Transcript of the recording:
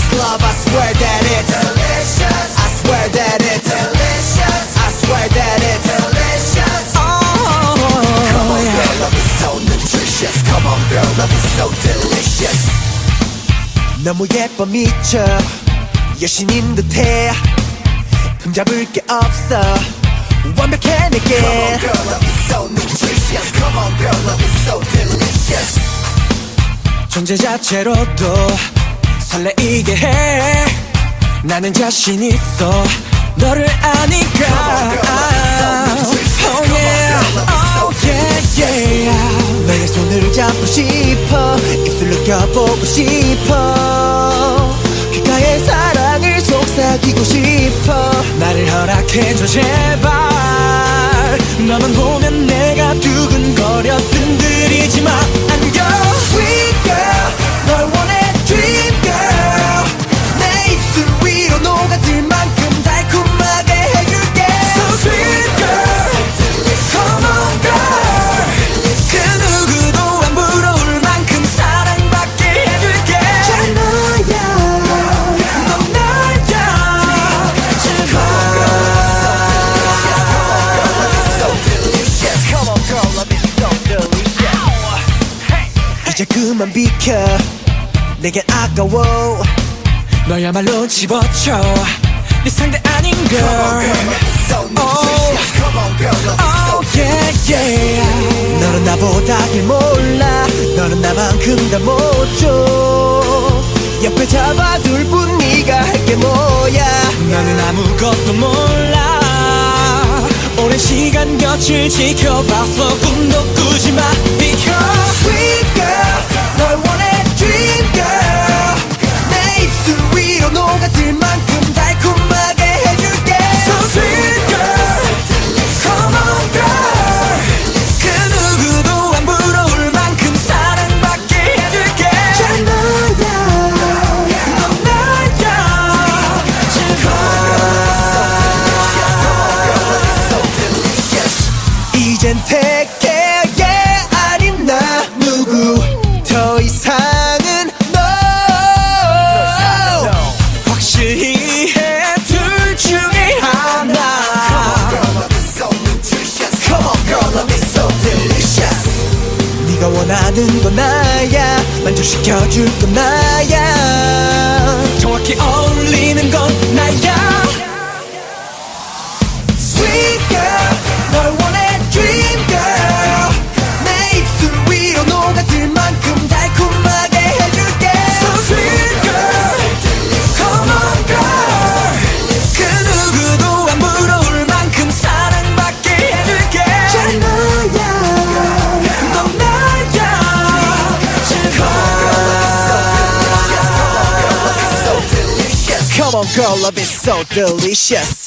club, I swear that it's delicious. I swear that it's delicious. I swear that it's delicious. Oh, come on girl, love is so nutritious. Come on girl, love is so delicious. 너무 예뻐 미쳐 여신인 듯해 흠잡을 게 없어 완벽해 내게. Come on girl, love is so nutritious. Come on girl, love is so delicious. 존재 자체로도 설레이게 해. 나는 자신 있어 너를 아니까. Oh yeah, oh yeah, yeah. 너의 손을 잡고 싶어 입술 느껴보고 싶어 귓가에 사랑을 속삭이고 싶어. 나를 허락해줘 제발. 너만 보면 내가 두근거려 뜸들이지마. 안겨 Sweet girl 널 원해 Dream girl. 내 입술 위로 녹아들 만큼 달콤하게 해줄게. So sweet girl Come on girl. 그 누구도 안 부러울 만큼 사랑받게 해줄게. 잘 너야 넌 나야 제발. Come on girl love is so delicious. 이제 그만 비켜 내겐 아까워. 너야말로 집어쳐 네 상대 아닌 걸. Oh yeah yeah. 너는 나보다 길 몰라. 너는 나만큼 다 못 줘. 옆에 잡아둘 뿐 네가 할 게 뭐야. 나는 아무것도 몰라. 오랜 시간 곁을 지켜봤어 꿈도 꾸지마. Because sweet girl 널 원해 Dream girl. 내 입술 위로 녹아들 만큼 달콤하게 해줄게. So sweet girl Come on girl. 그 누구도 안 부러울 만큼 사랑받게 해줄게. 잘 너야 넌 나야 제발. 이젠 택해야 아님 나 누구 더 이상은 너 확실히 해 둘 중에 하나. Come on girl love is so delicious. 네가 원하는 건 나야. 만족시켜줄 건 나야. 정확히 어울리는 건 나야. Sweet girl 널 원해 Dream girl. 내 입술 위로 녹아들 만큼 달콤하게 해줄게. So sweet girl Come on girl. 그 누구도 안 부러울 만큼 사랑받게 해줄게. 잘 너야 넌 나야 제발. Come on girl love is so delicious.